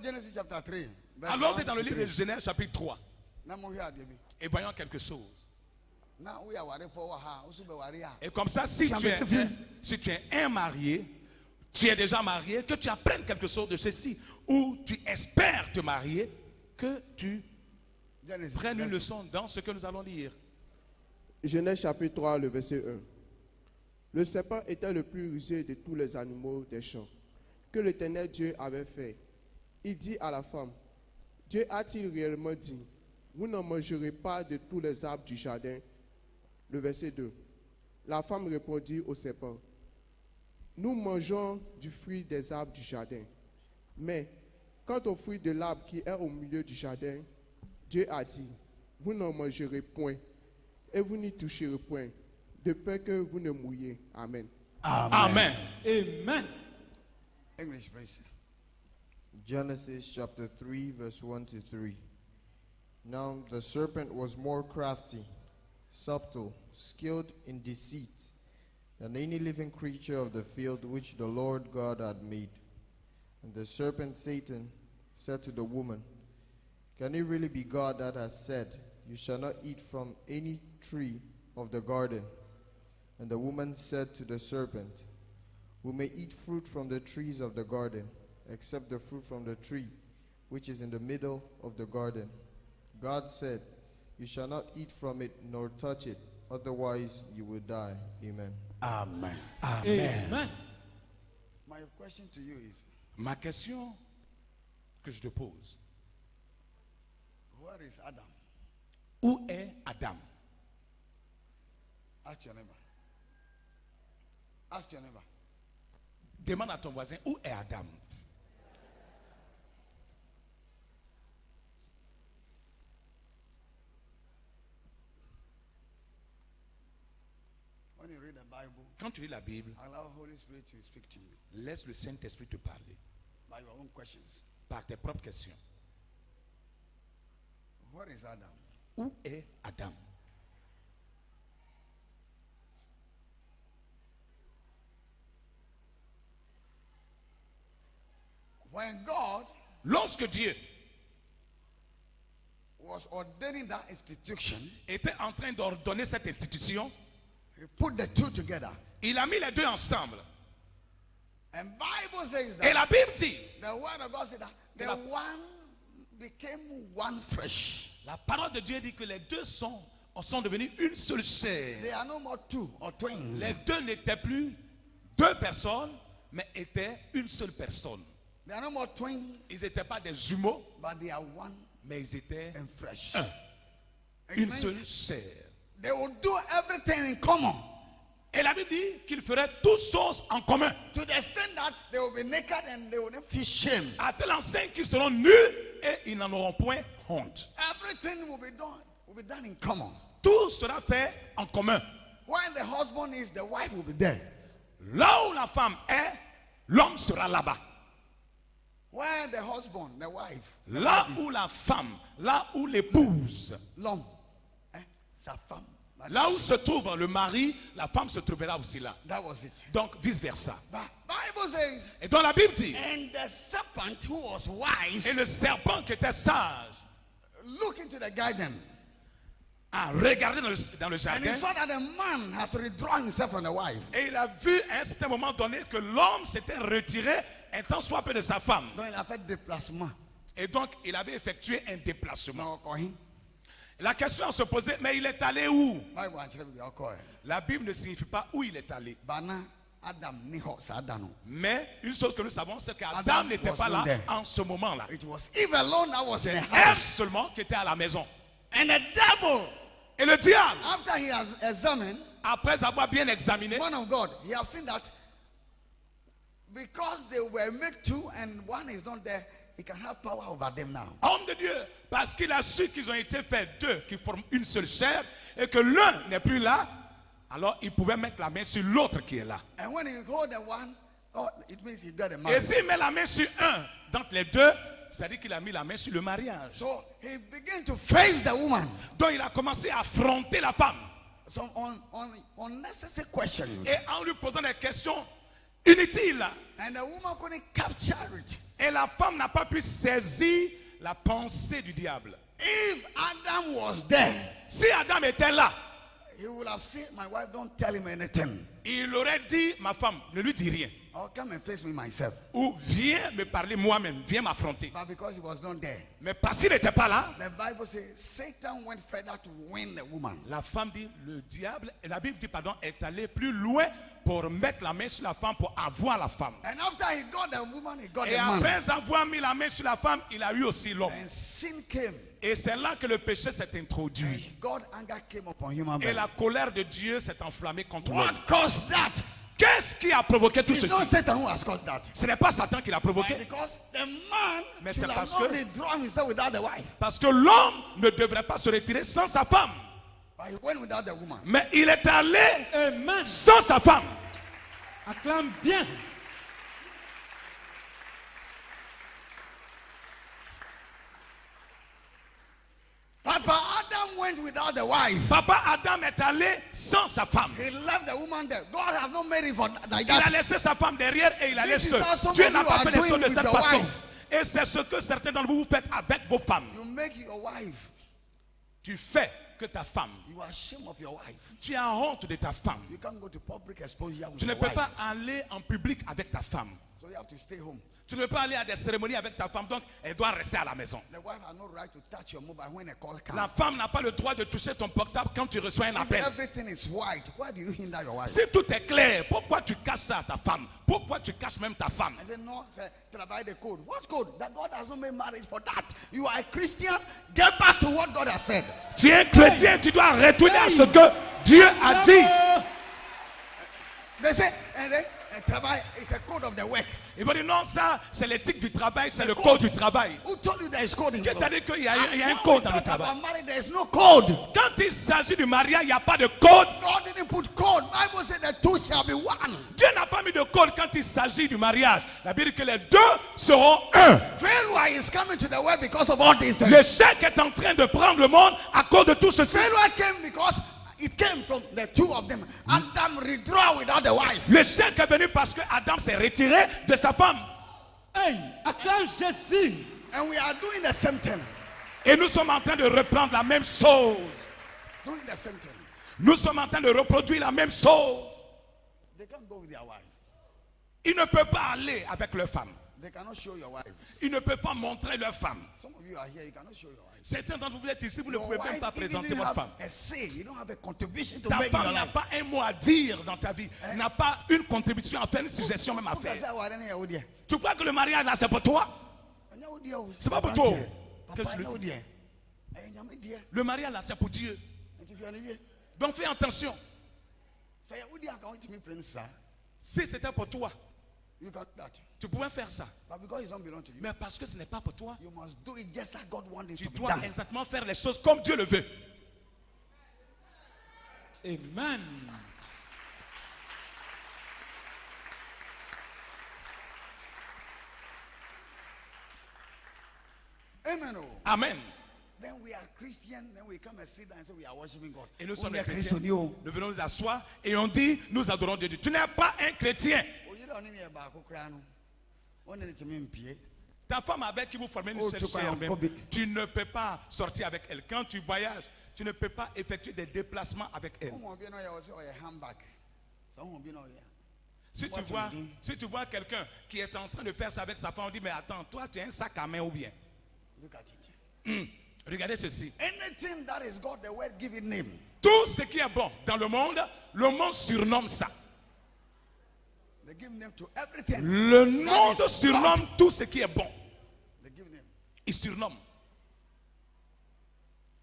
Genesis chapter 3. Alors c'est dans le livre de Genèse chapitre 3. Et voyons quelque chose. Et comme ça, si tu es un marié, tu es déjà marié, que tu apprennes quelque chose de ceci, ou tu espères te marier, que tu prennes une leçon dans ce que nous allons lire. Genèse chapitre 3, le verset 1. Le serpent était le plus rusé de tous les animaux des champs que l'Éternel Dieu avait fait. Il dit à la femme, Dieu a-t-il réellement dit, vous n'en mangerez pas de tous les arbres du jardin? Le verset 2. La femme répondit au serpent, nous mangeons du fruit des arbres du jardin. Mais quant au fruit de l'arbre qui est au milieu du jardin, Dieu a dit, vous n'en mangerez point et vous n'y toucherez point, de peur que vous ne mouriez. Amen. Amen. Amen. English, please. Genesis chapter 3, verse 1 to 3. Now the serpent was more crafty, subtle, skilled in deceit, than any living creature of the field which the Lord God had made. And the serpent Satan said to the woman, can it really be God that has said, you shall not eat from any tree of the garden? And the woman said to the serpent, we may eat fruit from the trees of the garden, except the fruit from the tree which is in the middle of the garden. God said, you shall not eat from it nor touch it, otherwise you will die. Amen. Amen. Amen. Amen. My question to you is, Ma question que je te pose, where is Adam? où est Adam? Ask your neighbor. Ask your neighbor. Demande à ton voisin, où est Adam? When you read the Bible, Quand tu lis la Bible, allow Holy Spirit to speak to you laisse le Saint-Esprit te parler by your own questions. par tes propres questions. Where is Adam? Où est Adam? When God Lorsque Dieu was ordaining that institution, était en train d'ordonner cette institution, he put the two together. il a mis les deux ensemble. And Bible says Et that la Bible dit, the word of God said that the one became one flesh. la parole de Dieu dit que les deux sont devenus une seule chair. They are no more two or twins. Les deux n'étaient plus deux personnes, mais étaient une seule personne. They are no more twins, Ils n'étaient pas des jumeaux, but they are one mais ils étaient and fresh. It une means seule chair. they will do everything in common. Et la Bible dit qu'ils feraient toutes choses en commun. To the extent that they will be naked and they will not feel shame. À tel enseigne qu'ils seront nus et ils n'en auront point honte. Everything will be done in common. Tout sera fait en commun. When the husband is, the wife will be there. Là où la femme est, l'homme sera là-bas. Where the husband, the wife, the Là wife is, où la femme, là où l'épouse, l'homme, sa femme. là où se trouve le mari, la femme se trouvera aussi là. That was it. Donc vice versa. But Bible says, Et donc la Bible dit, and the serpent who was wise et le serpent qui était sage looked into the garden, a regardé dans le and jardin he saw that the man has withdrawn himself from the wife. et il a vu à un certain moment donné que l'homme s'était retiré un tant soit peu de sa femme. Donc il a fait déplacement. Et donc il avait effectué un déplacement. Donc, Bible La question se posait, mais il est allé où? actually be okay. La Bible ne signifie pas où il est allé. Bana Adam ni ho sa Adam. Mais une chose que nous savons, c'est qu'Adam Adam n'était was pas là not there. en ce moment-là. It was Eve alone that was in the Ève house. seulement qui était à la maison. And the devil, Et le diable, after he has examined, après avoir bien examiné, man of God, he have seen that because they were made two and one is not there, he can have power over them now. homme de Dieu, parce qu'il a su qu'ils ont été faits deux, qui forment une seule chair, et que l'un n'est plus là, alors il pouvait mettre la main sur l'autre qui est là. And when he hold the one, oh, it means he got a Et man. s'il met la main sur un d'entre les deux, c'est-à-dire qu'il a mis la main sur le mariage. So he began to face the woman. Donc il a commencé à affronter la femme. Some unnecessary questions. Et en lui posant des questions inutiles. And the woman couldn't capture it. Et la femme n'a pas pu saisir la pensée du diable. If Adam was there, Si Adam était là, he would have said, my wife, don't tell him anything. il aurait dit, ma femme, ne lui dis rien. Or come and face me myself. Ou viens me parler moi-même, viens m'affronter. But because he was not there, Mais parce qu'il n'était pas là, the Bible says Satan went further to win the woman. la femme dit, le diable, et la Bible dit, pardon, est allé plus loin pour mettre la main sur la femme, pour avoir la femme. And after he got the woman, he got Et the man. après avoir mis la main sur la femme, il a eu aussi l'homme. And sin came. Et c'est là que le péché s'est introduit. And God's anger came upon human Et being. la colère de Dieu s'est enflammée contre l'homme. What caused that? Qu'est-ce qui a provoqué tout It's not ceci? Satan who has caused that. Ce n'est pas Satan qui l'a provoqué. Because the man Mais should c'est have parce not que- withdrawn himself without the wife. Parce que l'homme ne devrait pas se retirer sans sa femme. But he went without the woman. Mais il est allé Amen. sans sa femme. Acclame bien. Papa Adam went without the wife. Papa Adam est allé sans sa femme. He left the woman there. God has not made it for like Il a that. laissé sa femme derrière et il allait This is seul. how some Dieu of n'a you pas are fait les doing choses de with cette your façon. wife. Et c'est ce que certains d'entre vous faites avec vos femmes. You make your wife. Tu fais que ta femme, You are ashamed of your wife. tu as honte de ta femme. You can't go to public exposure with Tu ne your peux wife. pas aller en public avec ta femme. So you have to stay home. Tu ne peux pas aller à des cérémonies avec ta femme, donc elle doit rester à la maison. The wife has no right to touch your mobile when a call comes. La femme n'a pas le droit de toucher ton portable quand tu reçois un If appel. everything is white, why do you hinder your wife? Si tout est clair, pourquoi tu caches ça à ta femme? Pourquoi tu caches même ta femme? I said, no, say, travail the code. What code? That God has not made marriage for that. You are a Christian. Get back to what God has said. Tu es chrétien, tu dois retourner à ce que Dieu a dit. Bravo. They say, and then, travail is a code of the work. Il va dire non, ça c'est l'éthique du travail, c'est The le code. code du travail. Who told you there is code in Qui God? t'a dit qu'il y a un When code we dans le talk travail? about marriage, there is no code. Quand il s'agit du mariage, il n'y a pas de code. God didn't put code. Bible said the two shall be one. Dieu n'a pas mis de code quand il s'agit du mariage. La Bible dit que les deux seront un. Failure is coming to the world because of all these things. L'échec est en train de prendre le monde à cause de tout ceci. Failure came because it came from the two of them. Adam withdraw without the wife. L'échec est venu parce que Adam s'est retiré de sa femme. Hey, acclame Jésus. And we are doing the same thing. Et nous sommes en train de reprendre la même chose. Doing the same thing. Nous sommes en train de reproduire la même chose. They can't go with their wife. Ils ne peuvent pas aller avec leur femme. They cannot show your wife. Ils ne peuvent pas montrer leur femme. Some of you are here, you cannot show your wife. Certains d'entre vous êtes ici, vous ne Your pouvez même wife pas even présenter didn't votre have femme. a say. You don't have a contribution to Ta make in your femme n'a life. pas un mot à dire dans ta vie. N'a pas une contribution à faire, une suggestion même à Who can say, faire. "Oh, I don't know, oh, dear." Tu crois que le mariage là c'est pour toi? Oh, dear, oh, C'est pas pour Papa, toi. dear. Qu'est-ce Papa, que je no, dis? dear. Eh, nyame, dear. Le mariage là c'est pour Dieu. Nti, if you are here, Donc fais attention. say, "Oh, dear, I can't wait to meet Prince, sir." Si c'était pour toi, You can do that. tu pouvais faire ça. But because it don't belong to you, Mais parce que ce n'est pas pour toi, you must do it just as God wanted tu it to be dois done. exactement faire les choses comme Dieu le veut. Amen. Amen. Oh. Amen. Then we are Christian, then we come and sit down and say we are worshiping God. Et nous Oh, sommes we les are chrétiens. Christian, you. Nous venons nous asseoir et on dit nous adorons Dieu. Tu n'es pas un chrétien. Oh, you don't need me about Kokrano. On est to me pied. Ta femme avec qui vous formez une Oh, seule tu crois chair en même, Kobe. tu ne peux pas sortir avec elle. Quand tu voyages, tu ne peux pas effectuer des déplacements avec elle. On be no ya handbag. So on be no ya. Si tu What vois, you do? si tu vois quelqu'un qui est en train de faire ça avec sa femme, on dit mais attends, toi tu as un sac à main ou bien? Look at it. Regardez ceci. Anything that is God, the word give it name. Tout ce qui est bon dans le monde surnomme ça. They give name to everything. Le That monde is surnomme God. tout ce qui est bon. They give name. Il surnomme.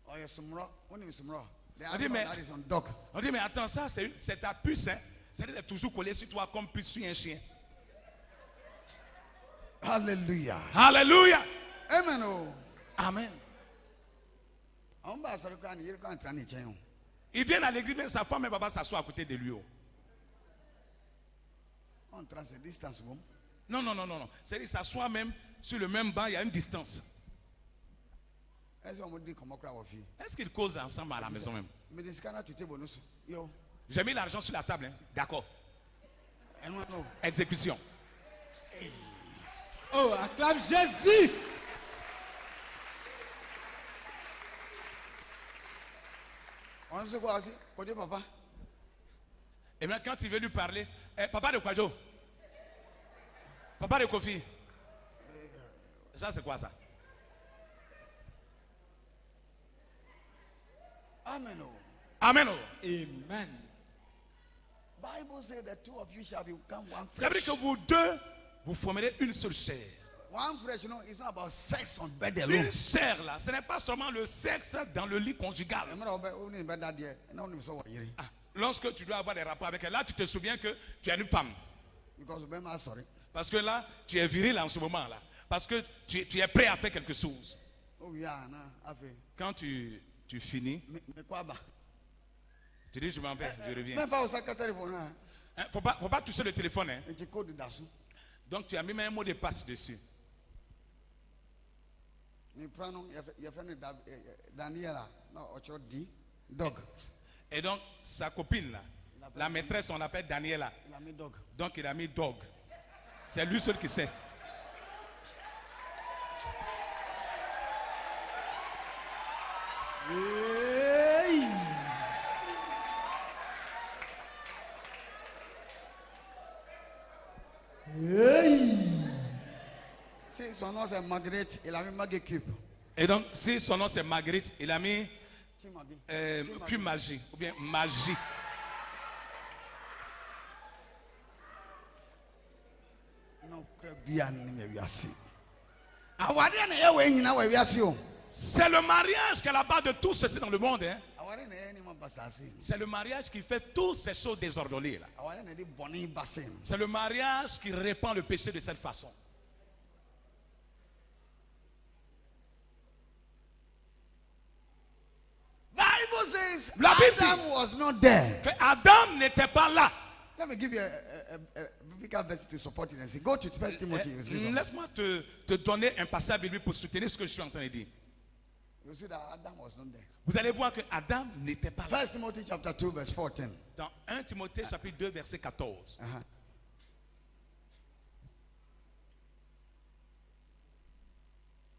Oh, yes, Sumra. When is Sumra? The On dit, animal mais- that is on dog. On dit mais attends, ça c'est ta puce, hein. C'est toujours collé sur toi comme puce sur un chien. Hallelujah. Alléluia. Amen. Oh. Amen. On va se reconnaître, il est en train de chanter. Il vient à l'église, mais sa femme et papa s'assoient à côté de lui. Oh. On trace a distance. Boom. Non, non, non, non, non. C'est-à-dire s'assoit même sur le même banc, il y a une distance. Est-ce qu'on me dit comment on va faire? Est-ce qu'ils causent ensemble à la maison même? Mais des scanners, tu t'es bonus. Yo. J'ai mis l'argent sur la table. Hein. D'accord. I don't know. Exécution. Oh, acclame Jésus. On sait quoi aussi? Côté papa. Et bien, quand il veut lui parler, papa de Kwadjo, papa de Kofi, ça c'est quoi ça? Amen. Oh. Amen. Oh. Amen. Bible says the two of you shall become one Ça veut flesh. dire que vous deux, vous formerez une seule chair. One flesh, you know, it's not about sex on bed alone. Une chair là, ce n'est pas seulement le sexe dans le lit conjugal. Ah, lorsque tu dois avoir des rapports avec elle, là tu te souviens que tu es une femme. Because I'm sorry. Parce que là, tu es viril en ce moment là. Parce que tu es prêt à faire quelque chose. Oh yeah, nah, I feel. Quand tu finis, Mais quoi bah? tu dis je m'en vais, je reviens. Même pas au sac téléphone. Hein. Hein, faut pas toucher le téléphone. Hein. Et tu codes d'assaut. Donc tu as mis un mot de passe dessus. Ni prano, il y a fait Daniela, non, autre dit, dog. Et donc sa copine là, la maîtresse on l'appelle Daniela. Il a mis dog. Donc il a mis dog. C'est lui seul qui sait. Hey. Si son nom c'est Marguerite, il a mis Maggie Cube. Et donc si son nom c'est Marguerite, il a mis Maggie. Cube magie ou bien magie. Non, bien ni asi. Awade na ye we nyina we wiase o. C'est le mariage qui est la base de tout ceci dans le monde. Hein. Awade na ye ni man basase. C'est le mariage qui fait toutes ces choses désordonnées là. Awade na di boni basen. C'est le mariage qui répand le péché de cette façon. Bible says La Bible Adam dit was not there. que Adam n'était pas là. Let me give you a biblical verse to support it and say, go to 1 Timothy. You see, something. Laisse-moi te donner un passage biblique pour soutenir ce que je suis en train de dire. You see that Adam was not there. Vous allez voir que Adam n'était pas là. 1 Timothy chapter 2 verse 14. Dans 1 Timothée chapitre 2 verset 14. Uh-huh.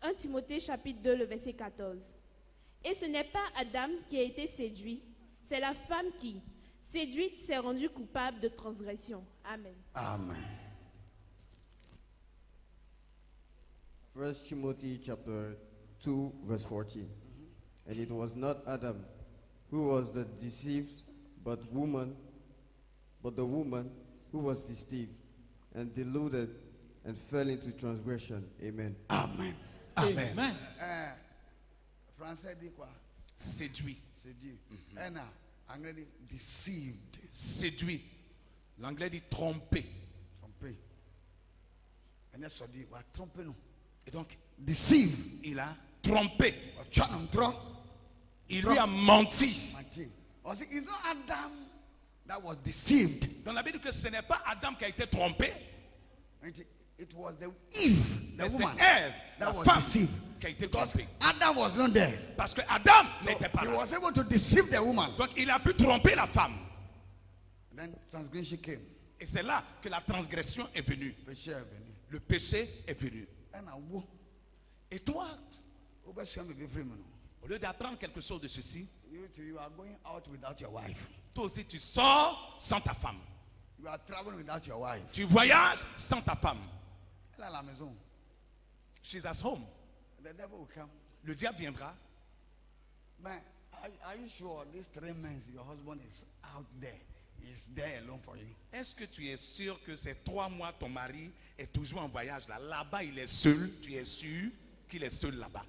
Un Timothée chapitre 2, le verset 14. Et ce n'est pas Adam qui a été séduit, c'est la femme qui, séduite, s'est rendue coupable de transgression. Amen. Amen. 1 Timothy chapter 2 verse 14. And it was not Adam who was the deceived, but the woman who was deceived and deluded and fell into transgression. Amen. Amen. Amen. Amen. Français dit quoi? Séduit. Séduit. And anglais dit deceived. Séduit. L'anglais dit tromper. Trompé. And so dit, va tromper nous. Et donc, Deceive. il a trompé. Tu as un tronc. Il lui a menti. It's not Adam that was deceived. Dans la Bible, que ce n'est pas Adam qui a été trompé, It was the Eve, the mais c'est woman, Ève, that la was femme, deceived. qui a été Because trompée. Adam was not there. Parce que Adam So n'était pas he là. was able to deceive the woman. Donc il a pu tromper la femme. Then transgression came. Et c'est là que la transgression est venue. Péché est venu. Le péché est venu. And I wo. Et toi, Obesua me be free man. au lieu d'apprendre quelque chose de ceci, You are going out without your wife. toi aussi tu sors sans ta femme. You are traveling without your wife. Tu voyages sans ta femme. Elle est à la maison. She's at home. The devil will come. Le diable viendra. Man, are you sure these 3 months your husband is out there? He's there alone for you. Est-ce que tu es sûr que ces 3 mois, ton mari est toujours en voyage là? Là-bas, il est seul. Tu es sûr qu'il est seul là-bas.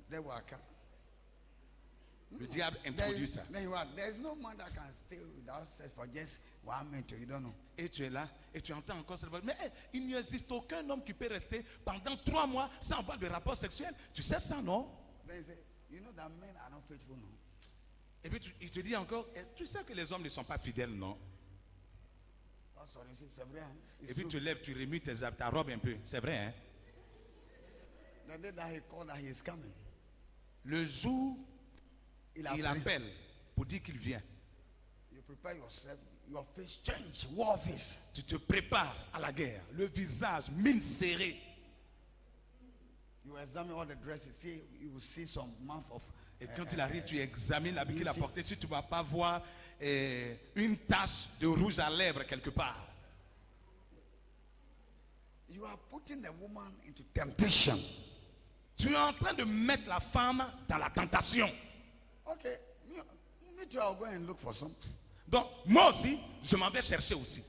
The devil will come. Le diable introduit ça. Then you are. There's no man that can stay without sex for just 1 minute. You don't know. Et tu es là et tu entends encore cette voix. Mais il n'existe aucun homme qui peut rester pendant 3 mois sans avoir de rapport sexuel. Tu sais ça, non? Then you say, you know that men are not faithful, no? Et puis il te dit encore, tu sais que les hommes ne sont pas fidèles, non? Oh, sorry, c'est vrai. Hein? Et It's puis true. tu lèves, tu remues ta robe un peu. C'est vrai, hein? The day that he called that he is coming, Le jour il il appelle pour dire qu'il vient, You prepare yourself. Your face change. War face. tu te prépares à la guerre. Le visage, mine serrée. You examine all the dresses. See, you will see some month of. Et quand il arrive, tu examines l'habit qu'il a porté. Si tu ne vas pas voir une tache de rouge à lèvres quelque part. You are putting the woman into temptation. Tu es en train de mettre la femme dans la tentation. Okay, me too. I'll go and look for some. Donc, moi aussi, je m'en vais chercher aussi.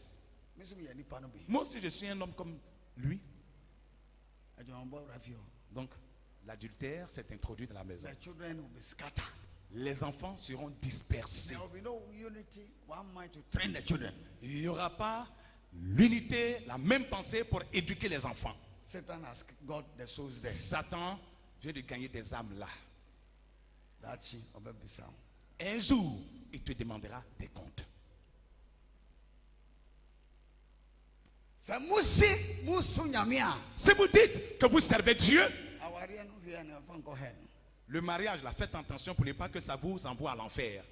Me too, me any pan be. Moi aussi, je suis un homme comme lui. I don't know about you. Donc, l'adultère s'est introduit dans la maison. The children will be scattered. Les enfants seront dispersés. There will be no unity, one mind to train the children. Il n'y aura pas l'unité, la même pensée pour éduquer les enfants. Satan has got the souls there. Satan vient de gagner des âmes là. That she will be sound. Un jour, il te demandera des comptes. C'est musi musunyamia. Si vous dites que vous servez Dieu, Awari no here na fanko hen. le mariage, la faites attention pour ne pas que ça vous envoie à l'enfer.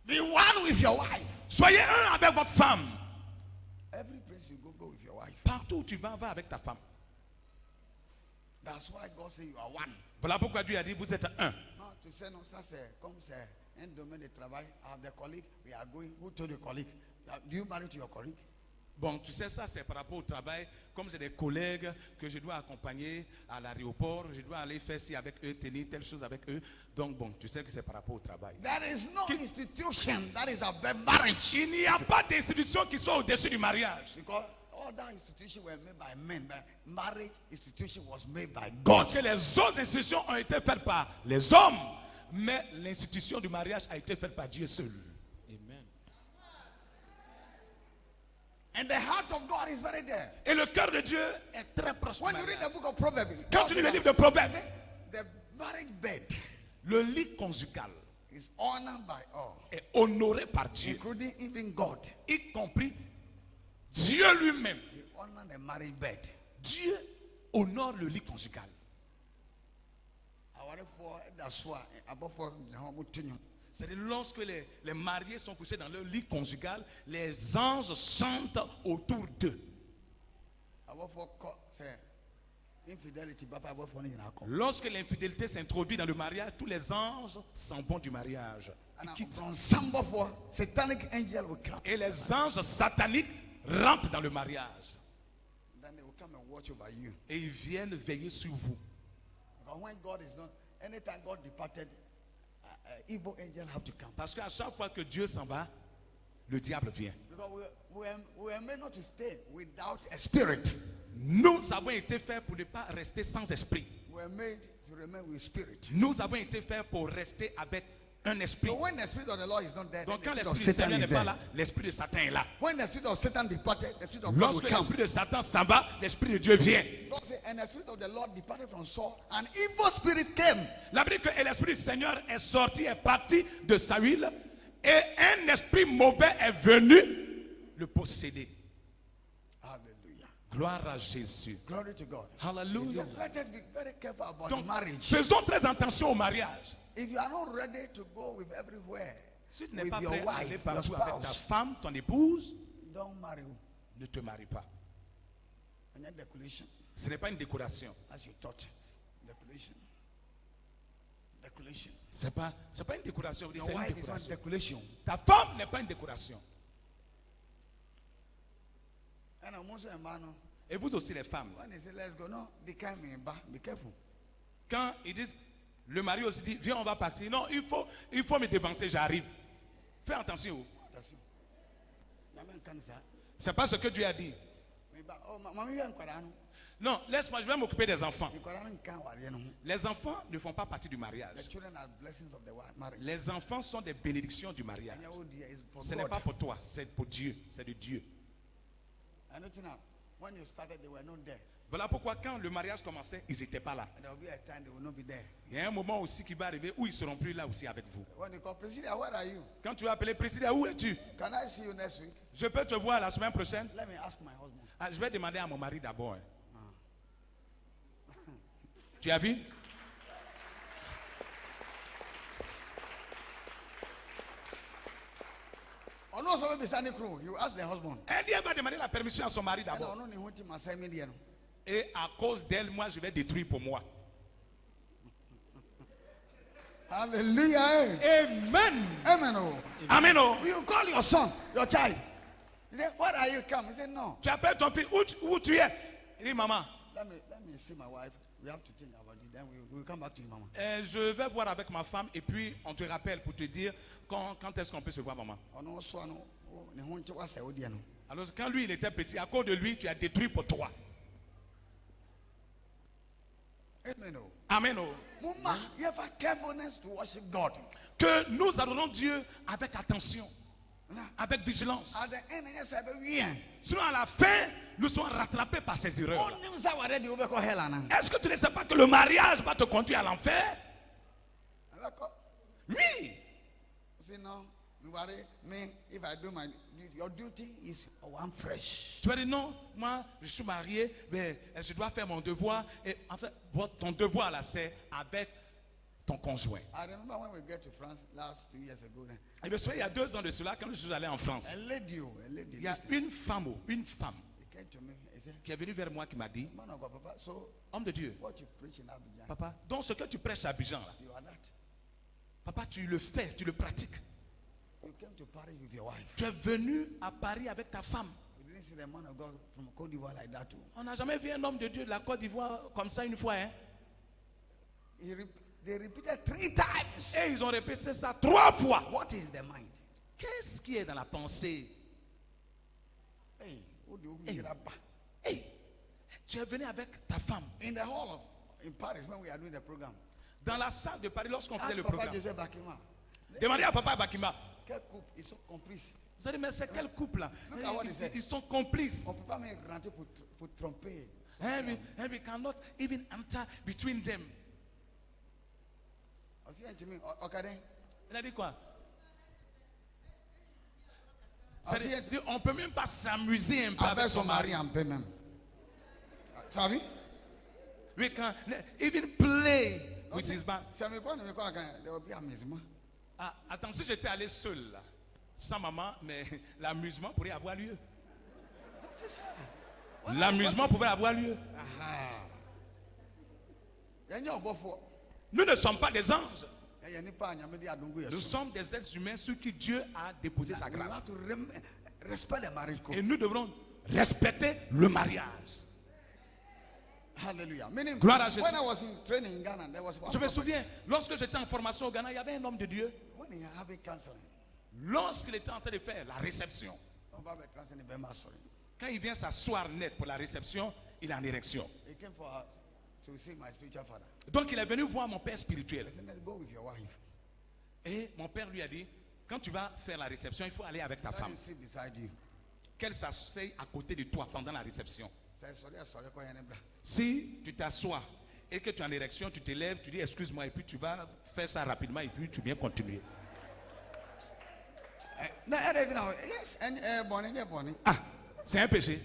Be one with your wife. Soyez un avec votre femme. Every place you go with your wife. Partout où tu vas, va avec ta femme. That's why God say you are one. Voilà pourquoi Dieu a dit, vous êtes un. Non, tu sais, non, ça c'est comme c'est un domaine de travail. I have the colleague, we are going. Who told the colleague? Do you marry to your colleague? Bon, tu sais, ça c'est par rapport au travail. Comme c'est des collègues que je dois accompagner à l'aéroport, je dois aller faire ci avec eux, tenir telle chose avec eux. Donc bon, tu sais que c'est par rapport au travail. There is no institution that is above marriage. Il n'y a pas d'institution qui soit au-dessus du mariage. Because all that institutions were made by men, but marriage institution was made by God. Parce que les autres institutions ont été faites par les hommes, mais l'institution du mariage a été faite par Dieu seul. Amen. And the heart of God is very there. Et le cœur de Dieu est très proche du When you read mariage. the book of Proverbs, Quand tu lis le livre de Proverbes, the marriage bed le lit conjugal is honored by all, est honoré par Dieu, including even God. y compris Dieu lui-même. He honored the marriage bed. Dieu honore le lit conjugal. C'est-à-dire lorsque les mariés sont couchés dans leur lit conjugal, les anges chantent autour d'eux. Lorsque l'infidélité s'introduit dans le mariage, tous les anges s'en vont du mariage. Ils quittent. Satanic angel will come. Et les anges sataniques rentrent dans le mariage. Then they will come and watch over you. Et ils viennent veiller sur vous. Because when God is not, anytime God departed, evil angel have to come. Parce qu'à chaque fois que Dieu s'en va, le diable vient. Because we are made not to stay without a spirit. Nous avons été faits pour ne pas rester sans esprit. We are made to remain with spirit. Nous avons été faits pour rester avec un esprit. So when the spirit of the Lord is not there, Donc then quand the spirit l'esprit of du Seigneur Satan n'est is pas there. là, l'esprit de Satan est là. When the spirit of Satan departed, the spirit of God Lorsque will come. l'esprit de Satan s'en va, l'esprit de Dieu vient. God said, and the spirit of the Lord departed from Saul, an evil spirit came. La Bible dit que l'esprit du Seigneur est sorti, est parti de Saül, et un esprit mauvais est venu le posséder. Hallelujah. Gloire à Jésus. Glory to God. Hallelujah. Let us be very careful about Donc, marriage. faisons très attention au mariage. If you are not ready to go with everywhere, Si tu n'es with pas your prêt à aller wife, your partout avec ta spouse, femme, ton épouse, don't marry. ne te marie pas. And then decoration, Ce n'est pas une décoration. as you taught, decoration, decoration. C'est pas une décoration. Your C'est une wife is not décoration. decoration. Ta femme n'est pas une décoration. And I'm also a man. Et vous aussi les femmes. When they say let's go, no, they can't be careful. Quand ils disent, le mari aussi dit, viens on va partir. Non, il faut me dépenser, j'arrive. Fais attention. Attention. Yaman cancer. C'est pas ce que Dieu a dit. Oh, mamie, you are Non, laisse-moi, je vais m'occuper des enfants. no. Les enfants ne font pas partie du mariage. The children are blessings of the marriage. Les enfants sont des bénédictions du mariage. And your dear is for Ce n'est God. pas pour toi, c'est pour Dieu, c'est de Dieu. And nothing now. When you started, they were not there. Voilà pourquoi quand le mariage commençait, ils n'étaient pas là. And there will be a time they will not be there. Il y a un moment aussi qui va arriver où ils ne seront plus là aussi avec vous. When you call Priscilla, where are you? Quand tu vas appeler Priscilla, où es-tu? Can I see you next week? Je peux te voir la semaine prochaine? Let me ask my husband. Ah, je vais demander à mon mari d'abord. Tu as vu? Oh no, so be standing crew. You ask the husband. Elle dit, elle va demander la permission à son mari I d'abord. don't know who to say me there. Et à cause d'elle, moi, je vais détruire pour moi. Hallelujah. Eh? Amen. Amen. Oh. Amen. Oh. You call your son, your child. He said, "Where are you come?" He said, "No. Tu appelles ton fils, où tu es? Il dit, maman, Let me see my wife. We have to think about it. Then we'll come back to you, mama." je vais voir avec ma femme et puis on te rappelle pour te dire quand est-ce qu'on peut se voir, maman. Oh, no, so, no. Oh, ne ho nche wa se odi no. Alors quand lui il était petit, à cause de lui, tu as détruit pour toi. Amen. Oh. Amen. Oh. Mama, you have a carefulness to worship God. Que nous adorons Dieu avec attention, avec vigilance. At the end, yes, I be win. Sinon à la fin, nous serons rattrapés par ces erreurs. Oh, nim say we ready over hell ana. Est-ce que tu ne sais pas que le mariage va te conduire à l'enfer? Oui. See no, me worry me if I do my duty. Your duty is one fresh. Tu vas dire non, moi je suis marié, mais je dois faire mon devoir. Et en fait, ton devoir là, c'est avec ton conjoint. I remember when we get to France last 2 years ago. Then, Et me souviens, il y a 2 ans de cela, quand je suis allé en France, a lady. il y a listen, une femme he came to me. He said, qui est venue vers moi qui m'a dit, "Man of God, Papa, so homme de Dieu, what you preach in Abidjan, papa, donc ce que tu prêches à Abidjan là, you are that. papa, tu le fais, tu le pratiques. You came to Paris with your wife. Tu es venu à Paris avec ta femme. You didn't see the man of God from Côte d'Ivoire like that too." On n'a jamais vu un homme de Dieu de la Côte d'Ivoire comme ça une fois. Hein? They repeated 3 times. Et ils ont répété ça 3 fois. What is the mind? Qu'est-ce qui est dans la pensée? Hey, who do you Hey. get up? Hey, tu es venu avec ta femme. In the hall of in Paris when we are doing the program. Dans la salle de Paris, lorsqu'on faisait Ask le Papa programme. Joseph Bakima. Demandez à papa Bakima. Quel couple, ils sont complices. Vous allez dire, mais c'est quel couple là? Look at what he said. Ils sont complices. On ne peut pas même rentrer pour tromper. And we cannot even enter between them. Il a dit quoi? C'est-à-dire, on ne peut même pas s'amuser un peu avec son mari. en paix même. Tu as vu? We can even play with his man. C'est avec quoi? There will be amusement. Ah, attends, si j'étais allé seul là, sans maman, mais l'amusement pourrait avoir lieu. C'est ça. L'amusement pouvait avoir lieu. Nous ne sommes pas des anges. Nous sommes des êtres humains sur qui Dieu a déposé sa grâce. Et nous devrons respecter le mariage. Hallelujah. Gloire à Jésus. When I was in training in Ghana, there was one Je me prophet. souviens, lorsque j'étais en formation au Ghana, il y avait un homme de Dieu. When he having counseling, Lorsqu'il était en train de faire la réception, quand il vient s'asseoir net pour la réception, il est en érection. he came to see my spiritual father. Donc il est venu voir mon père spirituel. I said, "Let's go with your wife. Et mon père lui a dit, quand tu vas faire la réception, il faut aller avec ta Let femme. me sit beside you." Qu'elle s'asseye à côté de toi pendant la réception. Say, sorry, call your name, brother. Si tu t'assois et que tu es en érection, tu te lèves, tu dis excuse-moi et puis tu vas faire ça rapidement et puis tu viens continuer. No, everything now. Yes, and Bonnie. Ah, c'est un péché.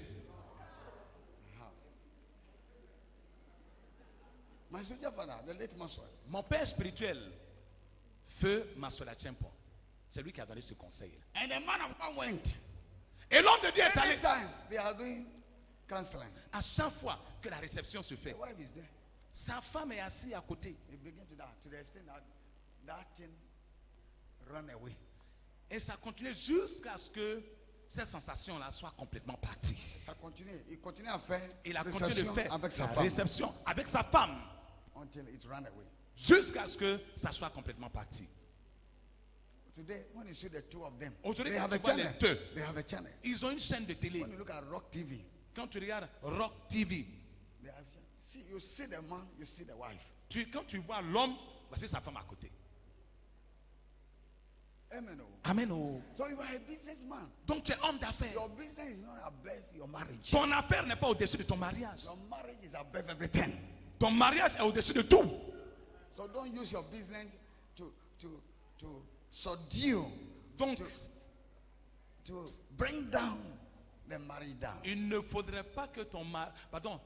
My spiritual father, the late Maswell. Mon père spirituel, feu Maswela Tchempo, c'est lui qui a donné ce conseil. And the man of God went. Et l'homme de Dieu est allé. Anytime they are doing counseling, À chaque fois que la réception se fait, the wife is there. sa femme est assise à côté. They begin to the extent that thing run away. Et ça continue jusqu'à ce que cette sensation-là soit complètement partie. Ça continue. Il continue à faire Il a continué de réception faire avec sa la femme réception avec sa femme until it ran away. jusqu'à ce que ça soit complètement parti. Today, when you see the two of them, Aujourd'hui, they quand have a tu vois les channel. deux, They have a channel. ils ont une chaîne de télé. When you look at Rock TV, Quand tu regardes Rock TV, they have see you see the man, you see the wife. quand tu vois l'homme, voici sa femme à côté. Amen. Amen. Oh. So you are a businessman. Donc tu es homme d'affaires. Your business is not above your marriage. Ton affaire n'est pas au-dessus de ton mariage. Your marriage is above everything. Ton mariage est au-dessus de tout. So don't use your business to subdue, Donc, to bring down the marriage down. il ne faudrait pas que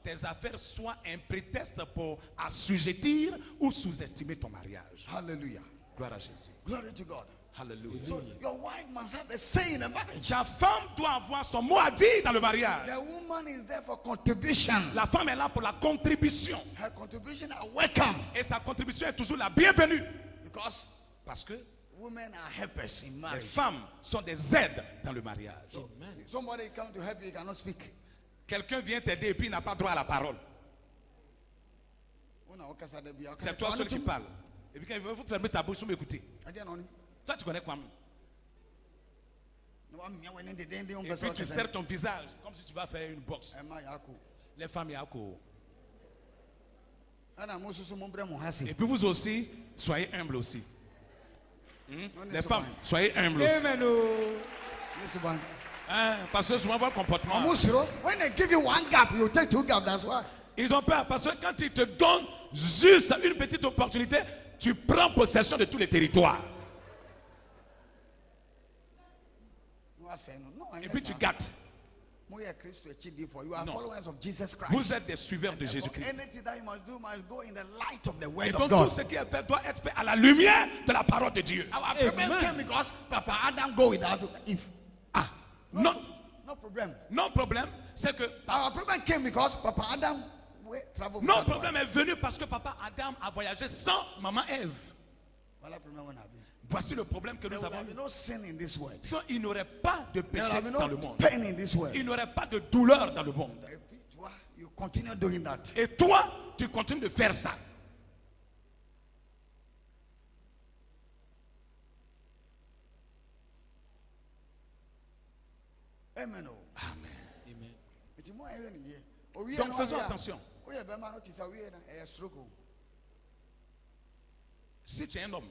tes affaires soient un prétexte pour assujettir ou sous-estimer ton mariage. Hallelujah. Gloire à Jésus. Glory to God. Hallelujah. So your wife must have a say in the marriage. Ta femme doit avoir son mot à dire dans le mariage. The woman is there for contribution. La femme est là pour la contribution. Her contribution are welcome. Et sa contribution est toujours la bienvenue. Because Parce que women are helpers in les marriage. femmes sont des aides dans le mariage. If somebody come to help you, you cannot speak. Quelqu'un vient t'aider et puis il n'a pas droit à la parole. C'est toi seul qui parle. Et puis quand il veut vous fermer ta bouche, vous m'écoutez. Toi, tu connais quoi? Et puis tu serres ton visage comme si tu vas faire une boxe. Les femmes, yako. Et puis vous aussi, soyez humbles aussi. Les femmes, soyez humbles aussi. Amen. Hein, parce que souvent votre comportement. When they give you one gap, you take two gaps. That's why. Ils ont peur parce que quand ils te donnent juste une petite opportunité, tu prends possession de tous les territoires. Et puis tu gâtes. You are Non. followers of Jesus Christ. Vous êtes des suiveurs de Jésus-Christ. Anything that you must do must go in the light of the Et word donc of tout God. ce qui est fait doit être fait à la lumière de la parole de Dieu. Our problem came because Papa Adam go without Eve. Ah, non, No problem. non problème, c'est que Our problem came because Papa Adam traveled non without problème est venu parce que papa Adam a voyagé sans maman Ève. Voilà le problème qu'on a vu. Voici le problème que There nous will avons be eu. no sin in this world. Sinon, il n'aurait pas de There péché will be dans le no monde. pain in this world. Il n'aurait pas de douleur dans le monde. Et puis, tu vois, you continue doing that. Et toi, tu continues de faire ça. Amen. Amen. Nti mo ayɛ ne yie. Owie Donc no faisons ɔyɛ a, attention. woyɛ bɛrima no te sɛ owie no, ɛyɛ stroke o. Si tu es un homme,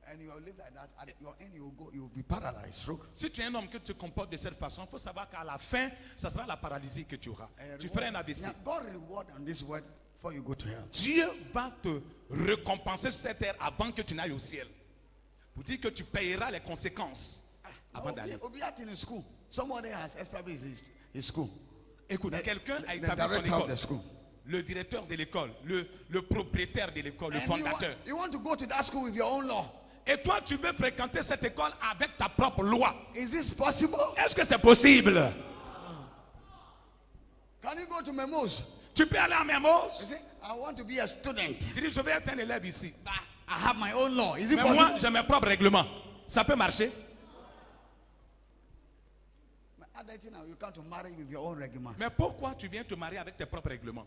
And you live like that, at your end you will be paralyzed, stroke. si tu es un homme que tu te comportes de cette façon, il faut savoir qu'à la fin, ça sera la paralysie que tu auras. Tu feras un AVC. Yeah, God reward on this word before you go to hell. Dieu va te récompenser sur cette terre avant que tu n'ailles au ciel. Pour dire que tu payeras les conséquences avant d'aller. Obi at in school. Somebody has established his school. Écoute, quelqu'un a The établi son director of école. the school. Le directeur de l'école, le propriétaire de l'école, le And fondateur. you want to go to that school with your own law. Et toi, tu veux fréquenter cette école avec ta propre loi. Is this possible? Est-ce que c'est possible? Can you go to Memos? Tu peux aller à You Mermoz. say, I want to be a student. Tu dis, je vais être un élève ici. But I have my own law. Is it Mais moi, possible? j'ai mes propres règlements. Ça peut marcher? Other thing now, you come to marry with your own regiment. Mais pourquoi tu viens te marier avec tes propres règlements?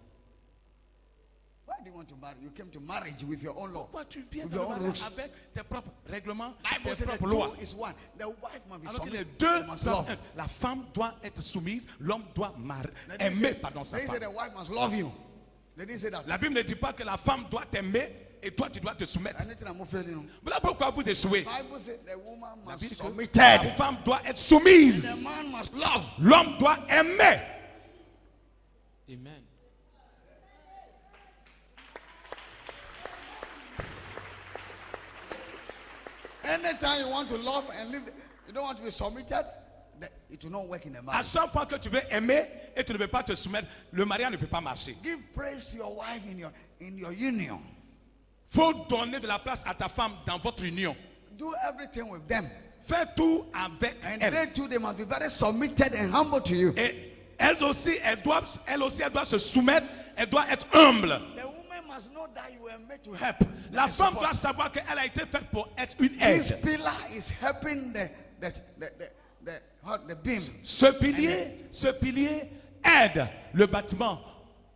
Why do you want to marry? You came to marriage with your own law. Pourquoi tu viens With te your own marier rules. avec tes propres règlements, Bible tes says the propres lois? two is one. The wife must be Alors que les submissive. deux They must doivent love. être. La femme doit être soumise, l'homme doit They didn't aimer say- pardon, sa they say femme. the wife must love you. They didn't say that. La Bible ne dit pas que la femme doit t'aimer et toi tu dois te soumettre. Anything I'm failing. Voilà pourquoi vous échouez. Bible says the woman La must Bible dit que submitted. la femme doit être soumise. The man must love. L'homme doit aimer. Amen. Anytime you want to love and live, you don't want to be submitted, it will not work in the À marriage. chaque fois que tu veux aimer et tu ne veux pas te soumettre, le mariage ne peut pas marcher. Give praise to your wife in your union. Faut donner de la place à ta femme dans votre union. Do everything with them. Fais tout avec And elle. they too, they must be very submitted and humble to you. Et elle aussi, elle doit se soumettre, elle doit être humble. The woman must know that you were made to help. La and femme support. doit savoir qu'elle a été faite pour être une This aide. pillar is helping the beam. Ce pilier aide le bâtiment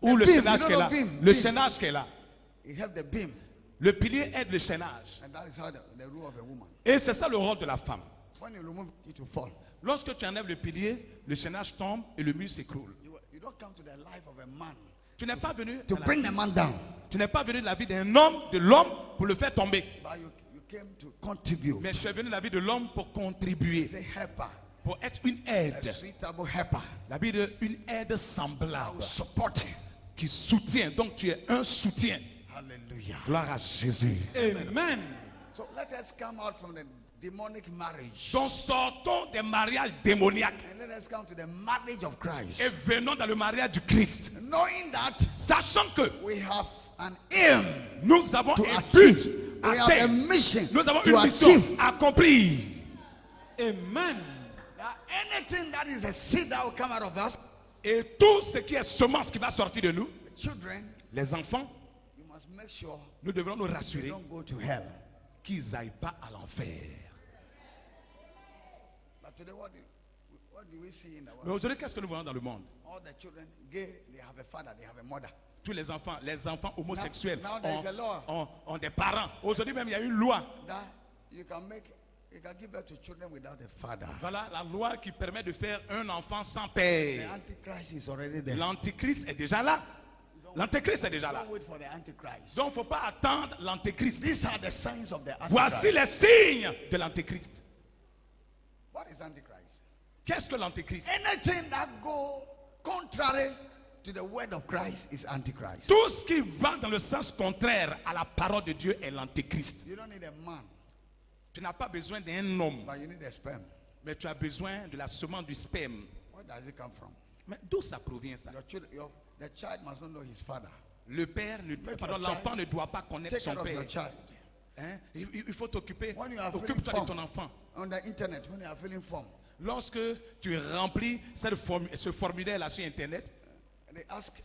ou The le beam, chaînage you qu'elle know a. the beam, Le beam. chaînage qu'elle a. It helps the beam. Le pilier aide le chaînage. And that is how the rule of a woman. Et c'est ça le rôle de la femme. When you remove it, it will fall. Lorsque tu enlèves le pilier, le chaînage tombe et le mur s'écroule. You don't come to the life of a man Tu n'es pas venu to à la bring vie- the man down, tu n'es pas venu de la vie d'un homme, de l'homme pour le faire tomber. but you came to contribute. Mais tu es venu de la vie de l'homme pour contribuer, Say helper, pour être une a aide. suitable helper. La vie d'une aide I semblable will support you. qui soutient. Donc tu es un soutien. Hallelujah. Gloire à Jésus. Amen. So let us come out from the demonic marriage Donc sortons des mariages démoniaques and let us come to the marriage of Christ. et venons dans le mariage du Christ. Knowing that Sachant que we have an aim nous avons to un achieve but We have a atteindre. mission Nous avons to une mission achieve. à accomplir. Amen. That anything that is a seed that will come out of us, Et tout ce qui est semence qui va sortir de nous, the children, les enfants, you must make sure nous devrons nous they rassurer don't go to hell. qu'ils n'aillent pas à l'enfer. But today, what do we see in the Mais world? aujourd'hui, qu'est-ce que nous voyons dans le monde? All the children, gay, they have a father, they have a mother. Tous les enfants homosexuels Now there is a law. ont des parents. Aujourd'hui même, il y a une loi. That you can give birth to children without a father. Voilà la loi qui permet de faire un enfant sans The père. Antichrist is already there. L'antéchrist est déjà là. L'antéchrist est déjà là. Don't wait for the Antichrist. Donc, il ne faut pas attendre l'antéchrist. These are the signs of the Antichrist. Voici les signes de l'antéchrist. What is Antichrist? Qu'est-ce que l'antéchrist? Anything that go contrary to the word of Christ is Antichrist. Tout ce qui va dans le sens contraire à la parole de Dieu est l'antéchrist. You don't need a man, Tu n'as pas besoin d'un homme, but you need a sperm. mais tu as besoin de la semence du sperme. Where does it come from? Mais d'où ça provient ça? The child must not know his father. Le père, l'enfant ne doit pas connaître Take son care of your père. child. Hein? Il faut t'occuper. When you are filling Occupe-toi de form ton enfant. on the internet, when you are filling form, Lorsque tu remplis ce formulaire-là sur Internet, they ask,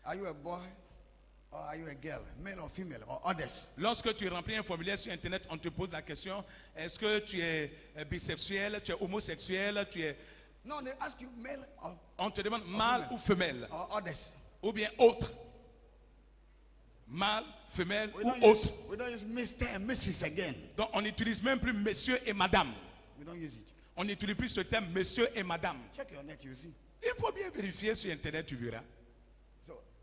are you a boy or are you a girl, male or female or others? lorsque tu remplis un formulaire sur Internet, on te pose la question, est-ce que tu es bisexuel, tu es homosexuel, No, they ask you male or on te demande mâle ou femelle, others. ou bien autre. Mâle, femelle We ou don't, autre. we don't use Mr. and Mrs. again. Donc on n'utilise même plus monsieur et madame. We don't use it. On n'utilise plus ce terme monsieur et madame. Check your net, you see. Il faut bien vérifier sur Internet, tu verras.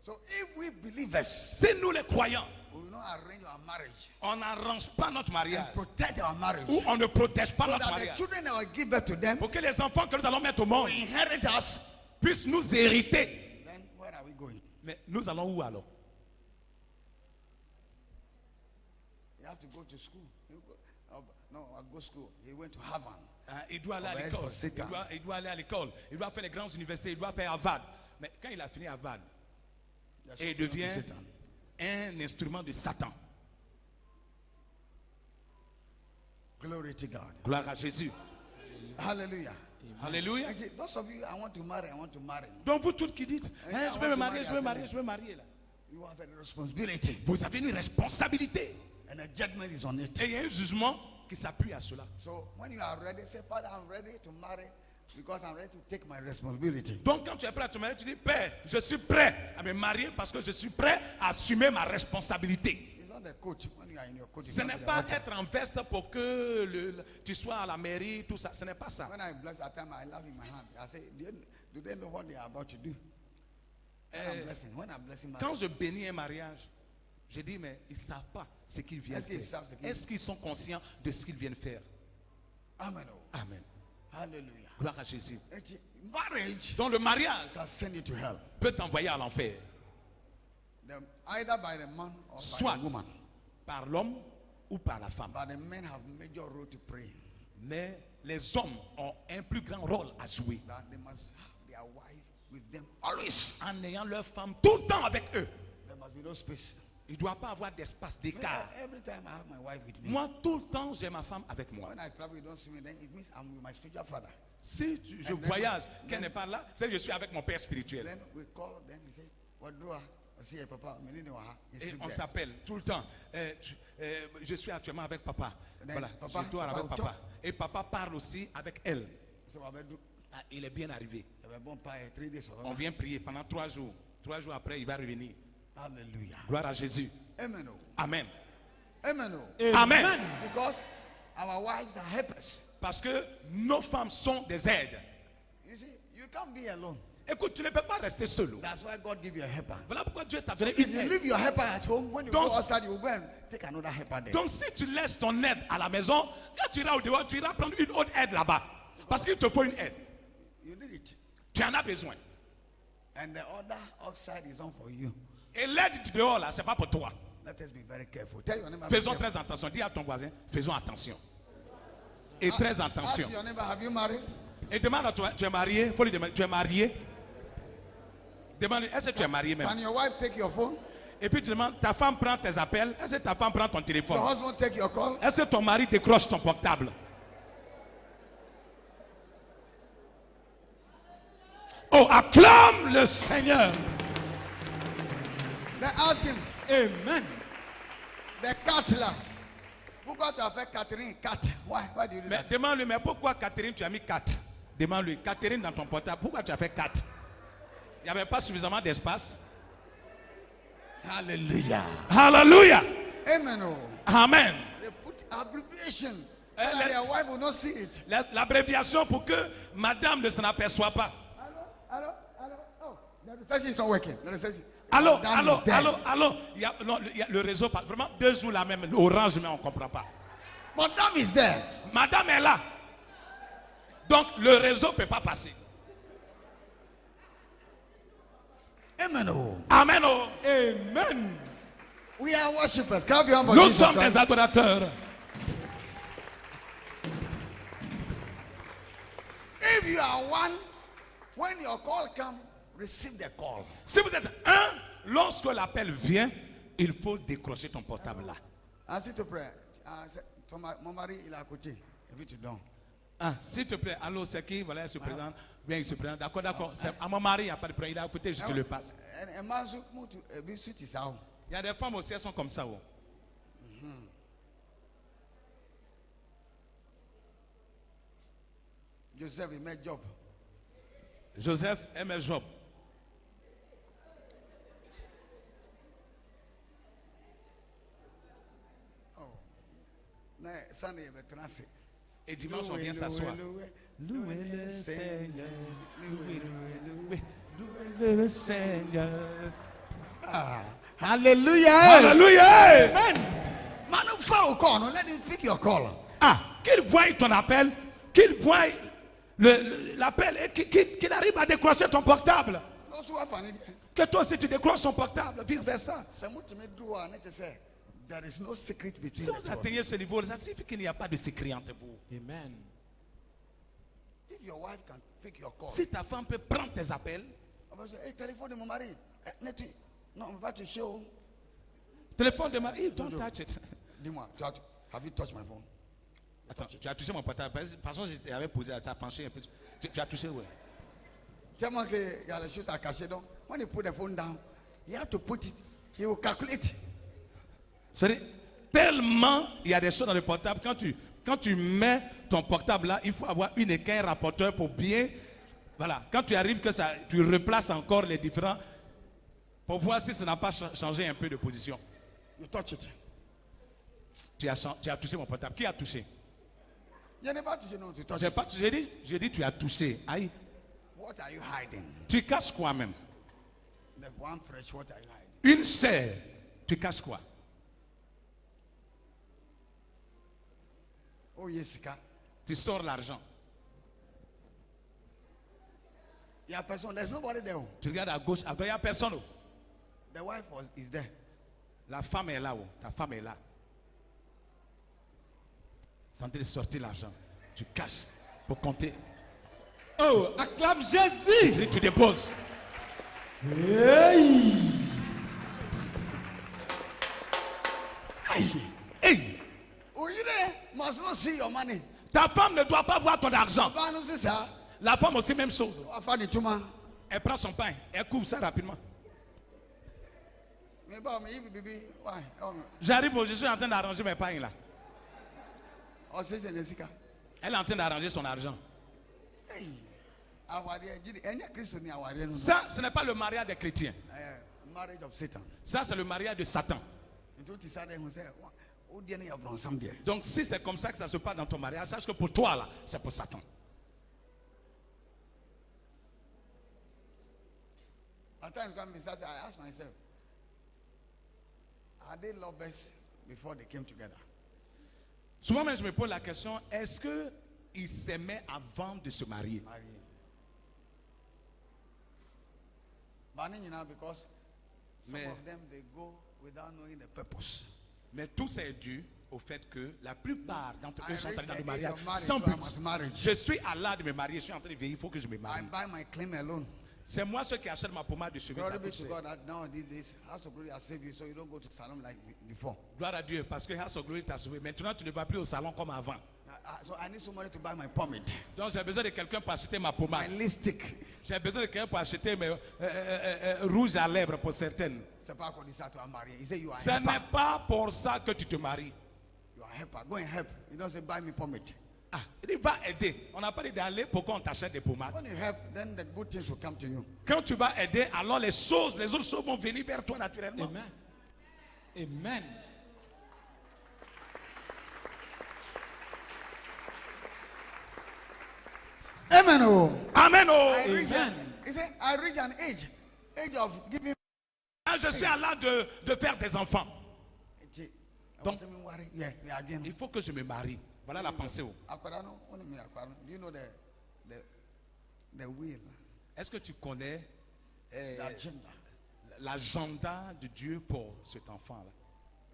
So if we believers, C'est nous les croyants. we will not arrange our marriage On n'arrange pas notre mariage. and protect our marriage, Ou on ne protège pas so notre that the mariage. children that will give birth to them Pour que les enfants que nous allons mettre au monde will inherit us, puissent nous hériter. then where are we going? Mais nous allons où alors? You have to go to school. No, I go to school. He went to Harvard. Hein, il doit aller à On va l'école. être Satan. Il doit aller à l'école. Il doit faire les grandes universités. Il doit faire Harvard. Mais quand il a fini Harvard, That's et il what devient Satan. un instrument de Satan. Glory to God. Gloire à Jésus. Hallelujah. Alléluia. And those of you, I want to marry. Donc vous toutes qui dites, I hein, je vais want me to marier, marry, je veux I marier, say, je veux marier là. You have a responsibility, Vous avez une responsabilité. and a judgment is on it. Et il y a un jugement qui s'appuie à cela. So when you are ready, say, Father, I'm ready to marry because I'm ready to take my responsibility. Donc quand tu es prêt à te marier, tu dis, Père, je suis prêt à me marier parce que je suis prêt à assumer ma responsabilité. It's not the coat. When you are in your coat, it's Ce not n'est the pas altar. être en veste pour que tu sois à la mairie, tout ça. Ce n'est pas ça. When I bless at time, I love in my hand. I say, do they know what they are about to do? When I'm blessing my Quand je bénis un mariage, je dis, mais ils ne savent pas ce qu'ils viennent Est-ce qu'ils faire. savent ce qu'ils- Est-ce qu'ils sont conscients de ce qu'ils viennent faire? Amen. Oh. Amen. Hallelujah. Gloire à Jésus. Marriage Donc le mariage can send you to hell. peut t'envoyer à l'enfer. Either by the man or Soit by the woman. par l'homme ou par la femme. But the men have major role to play. Mais les hommes ont un plus grand rôle à jouer That they must have their wife with them always. en ayant leur femme tout le temps avec eux. There must be no space. Il ne doit pas avoir d'espace, d'écart. Every time I have my wife with me. Moi, tout le temps, j'ai ma femme avec moi. When I travel, you don't see me. Then it means I'm with my spiritual father. Si je voyage, qu'elle n'est pas là, c'est que je suis avec mon père spirituel. Then we call. Then he say, "What do I see, Papa? Et on s'appelle tout le temps. Je suis actuellement avec papa. Then Voilà, papa, je dois papa avec will papa. talk. Et papa parle aussi avec elle. So I do. Ah, il est bien arrivé. I bon pie 3 days. On vient prier pendant 3 jours. 3 jours après, il va revenir. Hallelujah. Gloire à Jésus. Amen. Oh. Amen. Amen. Oh. Amen. Because our wives are helpers. Parce que nos femmes sont des aides. You see, you can't be alone. Écoute, tu ne peux pas rester seul. That's why God give you a helper. Voilà pourquoi Dieu t'a donné If une you aide. leave your helper at home, when you Don't- go outside, you go and take another helper there. Donc si tu laisses ton aide à la maison, quand tu iras au dehors, tu iras prendre une autre aide là-bas. Parce qu'il te faut une aide. You need it. Tu en as besoin. And the other outside is on for you. Et l'aide du dehors là, c'est pas pour toi. Let us be very careful. Tell your neighbor. be Faisons careful. très attention. Dis à ton voisin, faisons attention. Et très Ask attention. your neighbor, have you married? Et demande à toi, tu es marié? Faut lui demander, tu es marié? Demande, est-ce que tu es marié même? Can your wife take your phone? Et puis tu demandes, ta femme prend tes appels. Est-ce que ta femme prend ton téléphone? Your husband take your call. Est-ce que ton mari décroche ton portable? Oh, acclame le Seigneur. Then ask him, Amen. the cat là. Pourquoi tu as fait Catherine 4? Why do you do Mais that? demande-lui, mais pourquoi Catherine, tu as mis 4? Demande-lui, Catherine dans ton portable, pourquoi tu as fait 4? Il n'y avait pas suffisamment d'espace. Hallelujah. Alléluia. Amen. Oh. Amen. They put abbreviation so Eh, that let- their wife will not see it. L'abréviation pour que madame ne s'en aperçoit pas. Hello? Oh, the reception is not working. The reception. Allô, Madame allô, is there. allô. Il y a, non, il y a le réseau, vraiment 2 jours là même, orange, mais on ne comprend pas. Madame is there. Madame est là. Donc le réseau ne peut pas passer. Amen. Oh. Amen. Oh. Amen. We are worshippers. Clap your hands for Nous Jesus sommes Christ. des adorateurs. If you are one, when your call comes, receive the call. Si vous êtes un, lorsque l'appel vient, il faut décrocher ton portable là. Ainsi te plaît. Mon mari, il est à côté. Et puis tu donnes. Ah, s'il te plaît, allô, c'est qui? Voilà, il se présente. Bien, il se présente. D'accord, d'accord. C'est à mon mari, il n'y a pas de problème. Il est à côté, je te le passe. Un man zouk mutu, ebi suti sao. Il y a des femmes aussi, elles sont comme ça. Oh. Joseph, il met job. Joseph aime Job. Mais Sunday, il va transer. Et dimanche, on vient s'asseoir. Louez le Seigneur. Louez le Seigneur. Hallelujah. Alléluia. Man, no foul call. No, let him pick your call. Ah, qu'il voie ton appel, qu'il voie l'appel et qu'il arrive à décrocher ton portable. No, so what funny. Que toi aussi tu décroches son portable, vice versa. Someone me do an say there is no secret between Si the vous two. atteignez ce niveau, ça signifie qu'il n'y a pas de secret entre vous. Amen. If your wife can pick your call, Si ta femme peut prendre tes appels, I will say, hey, téléphone de mon mari. Non, on va te show. téléphone de mari, don't touch it. Dis-moi, have you touched my phone? Attends, tu as touché mon portable. De toute façon, je t'avais posé, ça a penché un peu. Tu as touché, oui. Tellement qu'il y a les choses à cacher. Donc, when you put the phone down, you have to put it. He will calculate. C'est-à-dire, tellement il y a des choses dans le portable. Quand tu mets ton portable là, il faut avoir une équerre, un rapporteur pour bien. Voilà. Quand tu arrives que ça, tu replaces encore les différents pour voir si ça n'a pas changé un peu de position. You touch it. Tu as touché mon portable. Qui a touché? You never touch it. No, to touch J'ai it. pas, j'ai dit tu as touché. Aïe. What are you hiding? Tu caches quoi même? The one fresh, what are you hiding? Une serre. Tu caches quoi? Oh, Jessica. Tu sors l'argent. Il y a personne. There's nobody there. Tu regardes à gauche. Après, il n'y a personne. Oh. The wife is there. La femme est là. Oh. Ta femme est là. Tu es en train de sortir l'argent. Tu caches pour compter. Oh, acclame Jésus. Et tu déposes. Hey! Oh, you there? Must not see your money. Ta femme ne doit pas voir ton argent. Papa, no, c'est ça. La femme aussi, même chose. I found it too, man. Elle prend son pain. Elle coupe ça rapidement. Me ba me if baby. Why? Oh, J'arrive, je suis en train d'arranger mes pains là. oh, c'est Jessica. Elle est en train d'arranger son argent. Hey. Awari, jidi, enya Christo ni awari no. Ça, ce n'est pas le mariage des chrétiens. Marriage of Satan. Ça, c'est le mariage de Satan. Nti o ti sa dem say, o die na ya bronsam there. Donc, si c'est comme ça que ça se passe dans ton mariage, sache que pour toi là, c'est pour Satan. At times when I ask myself, are they lovers before they came together? Souvent même, je me pose la question, est-ce qu'ils s'aimaient avant de se marier? Marry. But now because some Mais- of them they go without knowing the purpose. Mais tout ça est dû au fait que la plupart d'entre I eux sont reached entrés dans the le age mariage of marriage, sans so I must but. marry. Je suis à l'âge de me marier, je suis en train de veiller, il faut que je me I marie. buy my claim alone. C'est moi ceux qui achètent ma pommade de cheveux. Glory Ça be coûte to cher. God that now these days, House of Glory has saved you, so you don't go to salon like before. Gloire à Dieu, parce que House of Glory t'a sauvé. Maintenant, tu ne vas plus au salon comme avant. So I need somebody to buy my pomade, Donc, j'ai besoin de quelqu'un pour acheter ma my pommade. lipstick. J'ai besoin de quelqu'un pour acheter mes rouges à lèvres pour certaines. C'est pas qu'on dit ça to a marié. He said you are a Ce helper. n'est pas pour ça que tu te maries. You are a helper. Go and help. You don't say buy me pomade. Ah, il va aider. On n'a pas dit d'aller pour qu'on t'achète des pommades. When you help, then the good things will come to you. Quand tu vas aider, alors les autres choses vont venir vers toi naturellement. Amen. Amen. Amen. Oh. Amen. Oh. I reach Amen. he said I reach an age of giving. Ah, je suis à l'âge de faire des enfants. Donc, Donc, il faut que je me marie. Voilà la pensée. Oh. do you know the will, Est-ce que tu connais the agenda? l'agenda de Dieu pour cet enfant-là?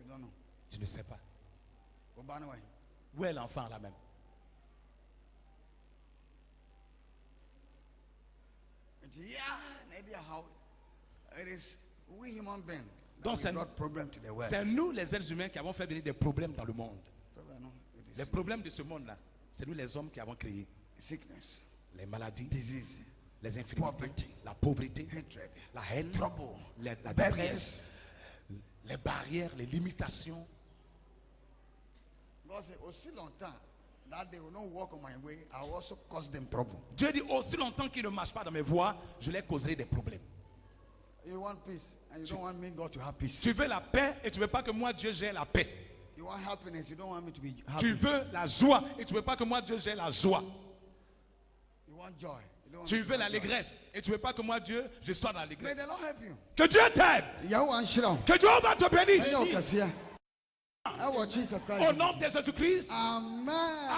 You don't know. Tu ne sais pas. Obanoe. Où est l'enfant là même? Yeah, maybe how it is we human beings Donc, that we brought problem to the world. c'est nous les êtres humains qui avons fait venir des problèmes dans le monde. Problem, no? It is Les problèmes de ce monde-là, c'est nous les hommes qui avons créé. sickness, Les maladies, disease, les infirmités, Poverty. la pauvreté, hatred, la haine, trouble, la barriers. détresse, les barrières, les limitations. God said, aussi longtemps that they will not walk on my way, I will also cause them trouble. Dieu dit, aussi longtemps qu'ils ne marchent pas dans mes voies, je les causerai des problèmes. You want peace, and you don't want me, God, to have peace. Tu veux la paix et tu ne veux pas que moi, Dieu, j'ai la paix. You want happiness, you don't want me to be Tu happy. veux la joie et tu ne veux pas que moi, Dieu, j'ai la joie. You want joy, you don't want Tu me to veux have joy. l'allégresse et tu ne veux pas que moi, Dieu, je sois dans May l'allégresse. the Lord help you. Que Dieu t'aide. Yahweh Anshira. Que Dieu va te bénir. Hey, Jesus Christ. Au nom de Jésus-Christ. Amen.